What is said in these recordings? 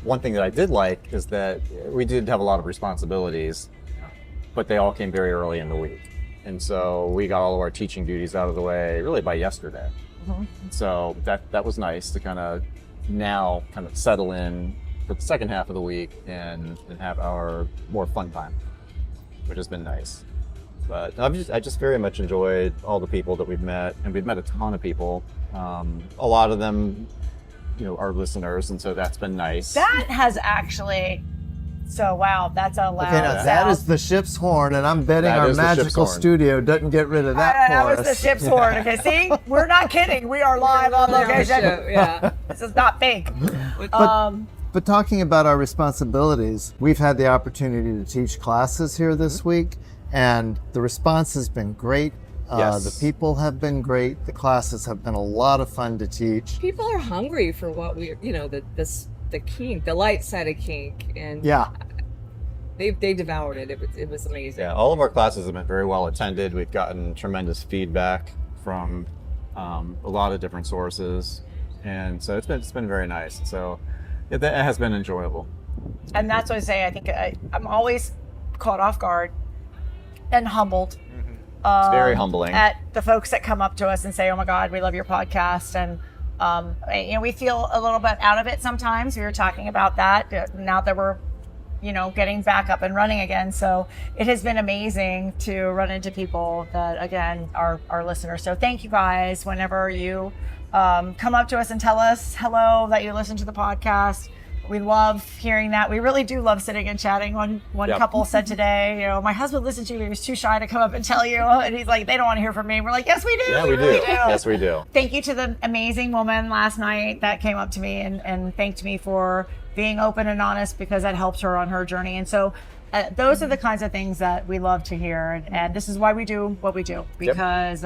one thing that I did like is that we did have a lot of responsibilities, but they all came very early in the week. And so we got all of our teaching duties out of the way really by yesterday. So that was nice to kind of now kind of settle in for the second half of the week and have our more fun time, which has been nice. But I just very much enjoyed all the people that we've met, and we've met a ton of people. A lot of them, are listeners, and so that's been nice. That has actually, wow, that's a loud Okay, now that is the ship's horn, and I'm betting That our is the ship's magical horn. studio doesn't get rid of that That for was us. the ship's horn. Okay, see, we're not kidding. We are live on location. Yeah. This is not fake. But talking about our responsibilities, we've had the opportunity to teach classes here this week, and the response has been great. Yes. The people have been great. The classes have been a lot of fun to teach. People are hungry for what we, the kink, the light side of kink, and Yeah. they devoured it. It was amazing. Yeah, all of our classes have been very well attended. We've gotten tremendous feedback from a lot of different sources, and so it's been very nice. So it has been enjoyable. And that's what I say. I think I'm always caught off guard and humbled. It's very humbling. At the folks that come up to us and say, "Oh my God, we love your podcast," and we feel a little bit out of it sometimes. We were talking about that now that we're, getting back up and running again. So it has been amazing to run into people that, again, are listeners. So thank you guys. Whenever you come up to us and tell us hello, that you listen to the podcast. We love hearing that. We really do love sitting and chatting. One couple said today, my husband listened to you. He was too shy to come up and tell you. And he's like, they don't want to hear from me. We're like, yes, we do. Yeah, we do. Really do. Yes, we do. Thank you to the amazing woman last night that came up to me and thanked me for being open and honest, because that helped her on her journey. And so those are the kinds of things that we love to hear. And this is why we do what we do, because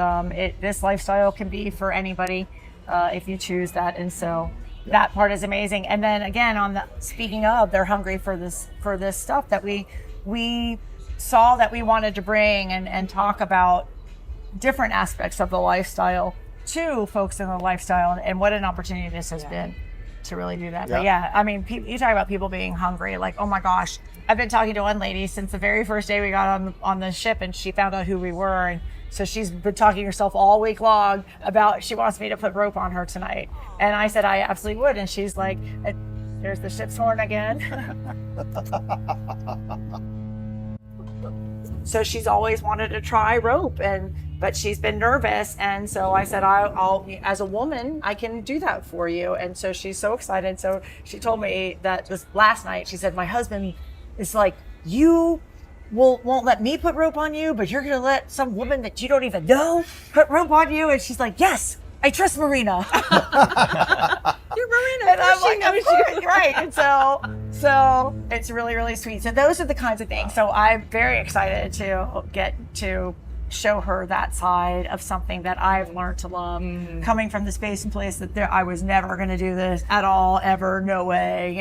this lifestyle can be for anybody if you choose that. And so that part is amazing. And then again, speaking of, they're hungry for this stuff that we saw that we wanted to bring and talk about different aspects of the lifestyle to folks in the lifestyle, and what an opportunity this has been to really do that. But you talk about people being hungry, like, oh my gosh, I've been talking to one lady since the very first day we got on the ship, and she found out who we were, and so she's been talking to herself all week long about she wants me to put rope on her tonight. And I said I absolutely would. And she's like, there's the ship's horn again. So she's always wanted to try rope, but she's been nervous. And so I said, I'll as a woman, I can do that for you. And so she's so excited. So she told me that this last night, she said, my husband is like, you won't let me put rope on you, but you're going to let some woman that you don't even know put rope on you. And she's like, yes, I trust Myrina. You're Myrina. And I'm like, of course, right. And so it's really, really sweet. So those are the kinds of things. So I'm very excited to get to show her that side of something that I've learned to love, coming from the space and place that I was never going to do this at all, ever, no way,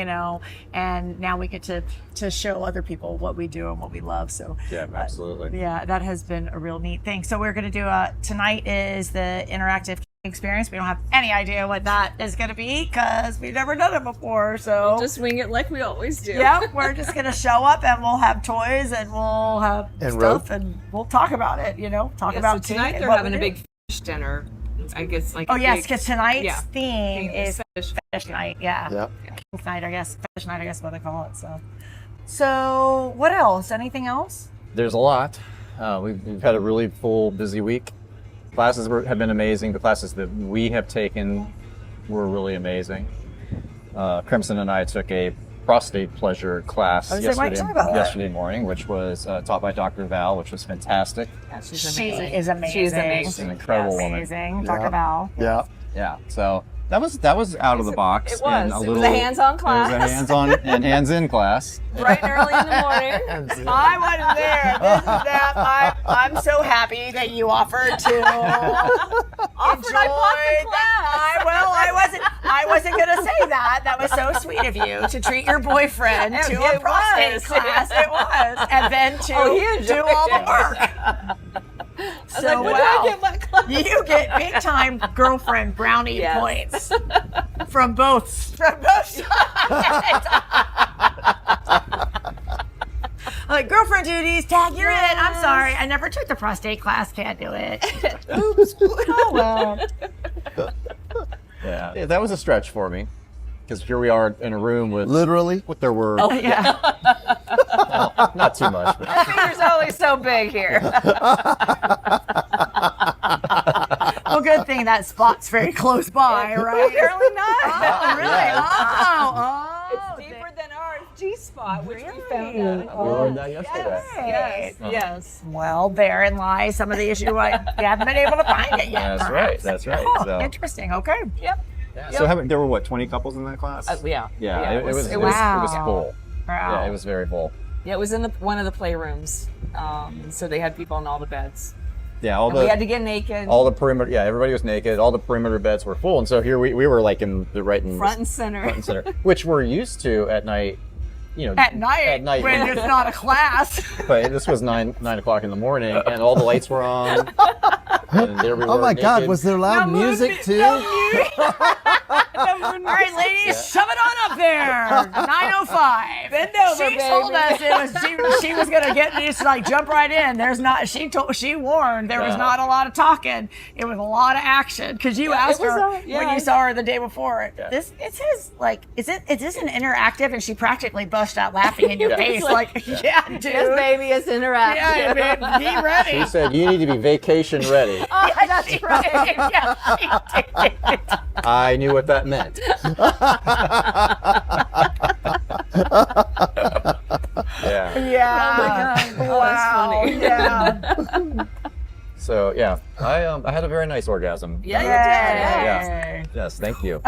and now we get to show other people what we do and what we love. So Yeah, absolutely. that has been a real neat thing. So we're going to do tonight is the interactive experience. We don't have any idea what that is going to be because we've never done it before. So Just wing it like we always do. yeah, we're just going to show up and we'll have toys and we'll have stuff rope. and we'll talk about it, talk about so tonight kink and they're what having we a do. big fish dinner. I guess like Oh yes, because tonight's Yeah. theme is fish. fetish night. Yeah. Yep. Kink night, I guess. Fetish night, I guess what they call it. So what else? Anything else? There's a lot. We've had a really full, busy week. Classes have been amazing. The classes that we have taken were really amazing. Crimson and I took a prostate pleasure class yesterday morning, which was taught by Dr. Val, which was fantastic. Yeah, She is amazing. She's amazing. She's an incredible woman. Amazing. Dr. Val. Yeah. Yeah, so that was out of the box. It was. And It was a hands-on class. It was a hands-on and hands-in class. Bright and early in the morning. I wasn't there. This is that. I'm so happy that you offered to enjoy I wasn't going to say that. That was so sweet of you to treat your boyfriend to a prostate class. It was. And then to do all the work. So What did I get my class? you get big time girlfriend brownie Yes. points from both sides. more duties. Tag, you're it. I'm sorry. I never took the prostate class. Can't do it. Oops. Oh, well. Yeah, that was a stretch for me. Because here we are in a room with Literally. what there were. Oh, yeah. Well, not too much. But. The finger's only so big here. Well, good thing that spot's very close by, right? Apparently not. Oh, really? Yeah. Oh, It's deeper than our G-spot, which we Really? found out. We learned that yesterday. Yes, Right. yes. Well, therein lies some of the issue. You haven't been able to find it yet. That's perhaps. right. That's right. Oh, So, interesting. Okay. Yep. so there were what, 20 couples in that class? Yeah. Yeah, it was Wow. full. Wow. Yeah, it was very full. Yeah, it was in one of the playrooms. So they had people on all the beds. Yeah, all And we had the to get naked. all the perimeter. Yeah, everybody was naked. All the perimeter beds were full, and so here we were like in the front and center. front and center, which we're used to at night. You know, At night, when it's not a class. But this was 9 o'clock in the morning, and all the lights were on. And there we Oh were my God, naked. was there loud music too? All right, ladies, shove it on up there. 9:05. Bend over, She baby. told us she was gonna get just like jump right in. There's not. She warned there was Yeah. not a lot of talking. It was a lot of action because you asked it was her a- when yeah. you saw her the day before. Yeah. This it says like is this an interactive? And she practically bust out laughing in your Yeah. face like yeah, dude. Yes, baby, it's interactive. Yeah, babe, be ready. She said, "You need to be vacation ready." Yeah, that's right. Yeah, she did. I knew what that meant. Yeah. Yeah. Oh, that's funny. Yeah. So yeah, I had a very nice orgasm. Yeah, you did. Yeah. Yes, thank you.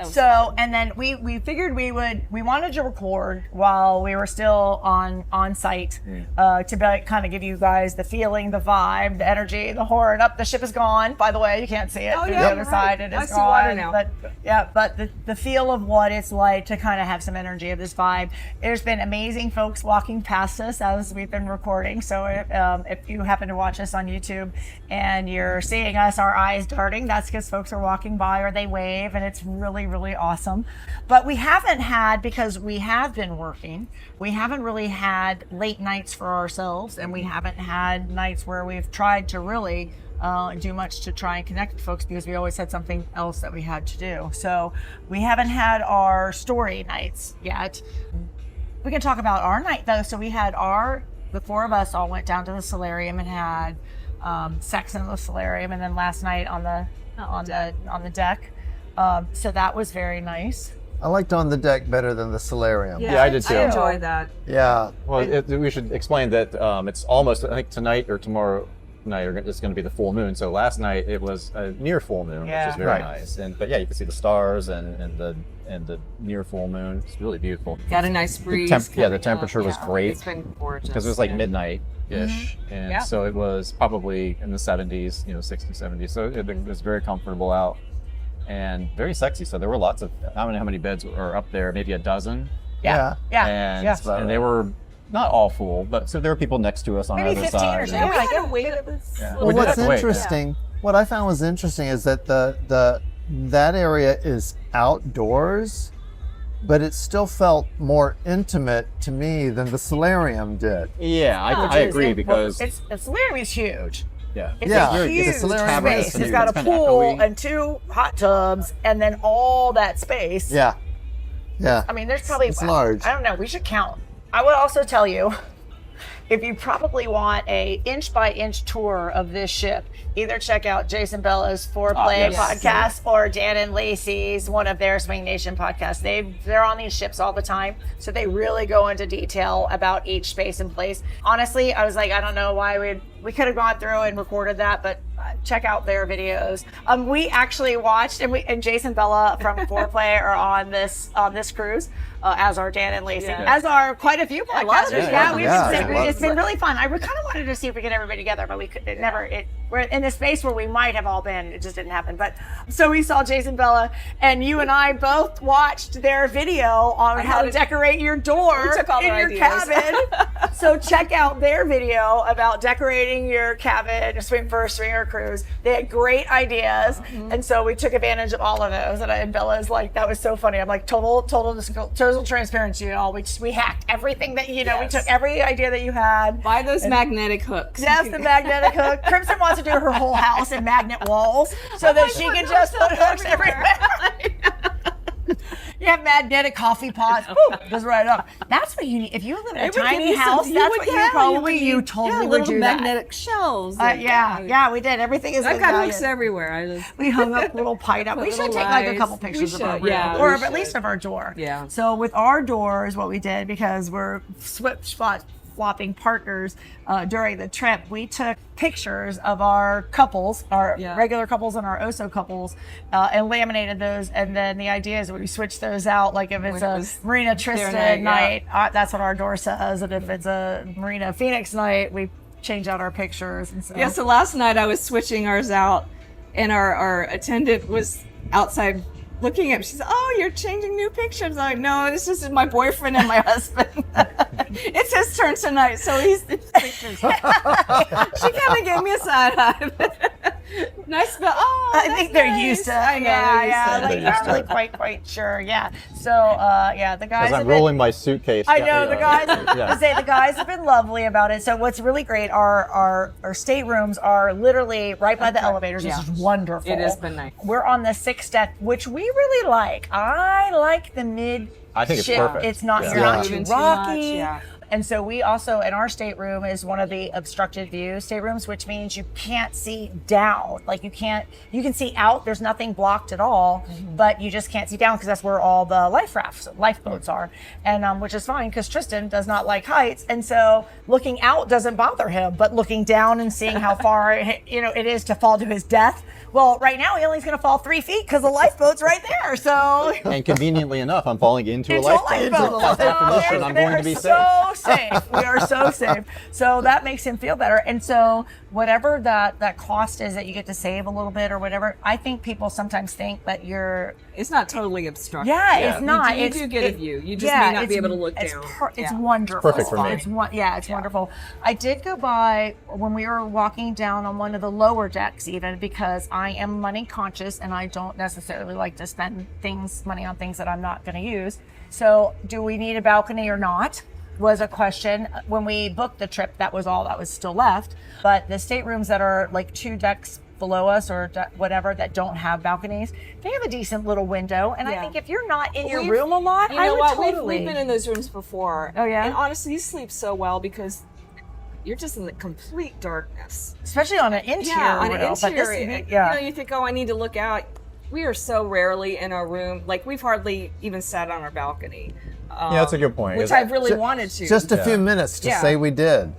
So, and then we figured we wanted to record while we were still on site to kind of give you guys the feeling, the vibe, the energy, the horn. Up, the ship is gone. By the way, you can't see it. Oh, Through yeah, the other you're side, right. it is I see gone. water now. But the feel of what it's like to kind of have some energy of this vibe. There's been amazing folks walking past us as we've been recording. So if you happen to watch us on YouTube and you're seeing us, our eyes darting, that's because folks are walking by or they wave, and it's really, really awesome. But we haven't had, because we have been working, we haven't really had late nights for ourselves, and we haven't had nights where we've tried to really do much to try and connect with folks because we always had something else that we had to do. So we haven't had our story nights yet. We can talk about our night though. So we had the four of us all went down to the solarium and had sex in the solarium, and then last night on the deck. So that was very nice. I liked on the deck better than the solarium. Yeah, I did too. I enjoyed that. Yeah. Well, we should explain that it's almost, I think tonight or tomorrow night it's going to be the full moon. So last night it was a near full moon, which is very Right. nice. But yeah, you can see the stars and the near full moon. It's really beautiful. Got a nice breeze. the coming temperature up. was Yeah, great. It's been gorgeous. Because it was like Yeah. midnight-ish, and Yeah. so it was probably in the 70s, 60s, 70s. So it was very comfortable out and very sexy. So there were lots of, I don't know how many beds are up there, maybe a dozen. Yeah. And they were not all full, but so there were people next to us on Maybe either 15 side. or and- so. Yeah, we Like, had to wait at this. Yeah. Well, We did what's have to wait, interesting, what I found was interesting is that that area is outdoors, but it still felt more intimate to me than the solarium did. Yeah, I agree because the solarium is huge. yeah, It's Yeah, a the huge solarium is space. huge. It's got a It's kinda pool echoey. and 2 hot tubs, and then all that space. Yeah. Yeah. I mean, there's probably It's large. I don't know. We should count. I would also tell you, if you probably want a inch by inch tour of this ship, either check out Jason Bella's Foreplay yes. podcast or Dan and Lacey's, one of their Swing Nation podcasts. They're on these ships all the time, so they really go into detail about each space and place. Honestly, I was like, I don't know why we could have gone through and recorded that, but check out their videos. We actually watched, and Jason Bella from Foreplay are on this cruise, as are Dan and Lacey, Yeah. as are quite a few podcasters. Yeah, We've yeah. been, Yeah. it's been really fun. I kind of wanted to see if we could get everybody together, but we could. It never. we're in the space where we might have all been. It just didn't happen. But so we saw Jason Bella, and you and I both watched their video on how to decorate your door in your cabin. So check out their video about decorating your cabin for a swinger cruise. They had great ideas, and so we took advantage of all of those. And Bella's like, that was so funny. I'm like, total transparency, y'all. We hacked everything that we took every idea that you had. Buy those magnetic hooks. Yes, the magnetic hook. Crimson wants to do her whole house in magnet walls so that she can just put hooks everywhere. You have magnetic coffee pots. Boom, goes right up. That's what you need. If you live in a tiny house, that's what you probably totally would do that. Magnetic shelves. Yeah, we did. Everything is. I've got hooks everywhere. We hung up little pineapple. We should take like a couple pictures of our room, or at least of our door. Yeah. So with our doors, what we did, because we're swapping partners during the trip, we took pictures of our couples, our regular couples and our OSO couples, and laminated those. And then the idea is we switch those out. Like if it's a Myrina Tristan night, that's what our door says. And if it's a Myrina Pheonix night, we change out our pictures. And so. So last night I was switching ours out, and our attendant was outside looking at me. She said, "Oh, you're changing new pictures." I'm like, "No, this is my boyfriend and my husband. It's his turn tonight, so he's the pictures." She kind of gave me a side eye. Nice, but I think they're used to. I know. Like not really quite sure. Yeah. So the guys. As I'm rolling my suitcase. I know the guys. I say the guys have been lovely about it. So what's really great, our staterooms are literally right by the elevators. This is wonderful. It has been nice. We're on the 6th deck, which we really like. I like the mid. I think it's perfect. It's not you're not too rocky. And so we also, in our stateroom, is one of the obstructed view staterooms, which means you can't see down. Like you can see out, there's nothing blocked at all, but you just can't see down because that's where all the lifeboats are. And which is fine because Tristan does not like heights. And so looking out doesn't bother him, but looking down and seeing how far it is to fall to his death. Well, right now he only is going to fall 3 feet because the lifeboat's right there. So, and conveniently enough, I'm falling into a lifeboat. By definition, I'm going to be safe. We are so safe. So that makes him feel better. And so whatever that cost is that you get to save a little bit or whatever, I think people sometimes think that it's not totally obstructed. Yeah, it's not. You do get a view. You just may not be able to look down. It's wonderful. Perfect for me. It's wonderful. I did go by when we were walking down on one of the lower decks even because I am money conscious and I don't necessarily like to spend money on things that I'm not going to use. So do we need a balcony or not? Was a question. When we booked the trip, that was all that was still left. But the staterooms that are like 2 decks below us or whatever that don't have balconies, they have a decent little window. And I think if you're not in your room a lot, you know what? We've been in those rooms before. Oh yeah. And honestly, you sleep so well because you're just in the complete darkness. Especially on an interior room. But this, you think, oh, I need to look out. We are so rarely in our room. Like we've hardly even sat on our balcony. That's a good point. Which I really wanted to. Just a few minutes to say we did.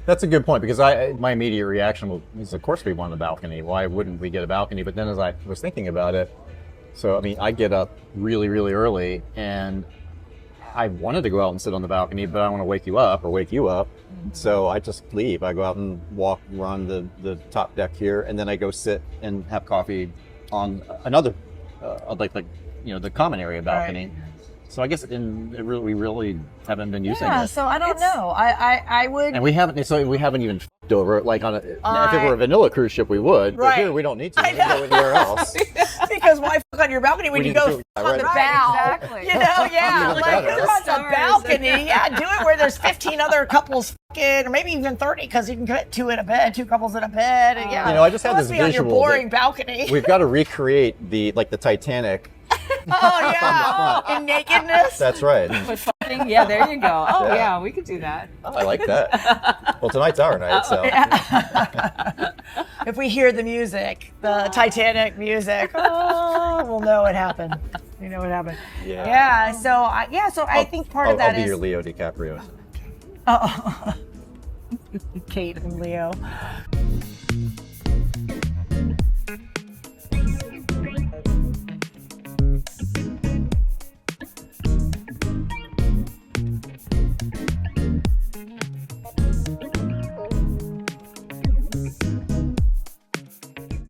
That's a good point because my immediate reaction was, of course we want a balcony. Why wouldn't we get a balcony? But then as I was thinking about it, so I mean, I get up really, really early and I wanted to go out and sit on the balcony, but I don't want to wake you up. So I just leave. I go out and walk around the top deck here, and then I go sit and have coffee on another, the common area balcony. Right. So I guess we really haven't been using it. Yeah, so I don't know. I would. And we haven't even f***ed over it. Like if it were a vanilla cruise ship, we would. But here we don't need to. We can go anywhere else. Because why f*** on your balcony when you go on the bow? Exactly. Like who wants a balcony? Yeah, do it where there's 15 other couples or maybe even 30 because you can get 2 in a bed, 2 couples in a bed. And I just had this visual. On your boring balcony. We've got to recreate the Titanic. Oh yeah, in nakedness. That's right. Yeah, there you go. Oh yeah, we could do that. I like that. Well, tonight's our night, so. If we hear the music, the Titanic music, we'll know what happened. We know what happened. Yeah. So I think part of that I'll be your Leo DiCaprio. Oh. Kate and Leo.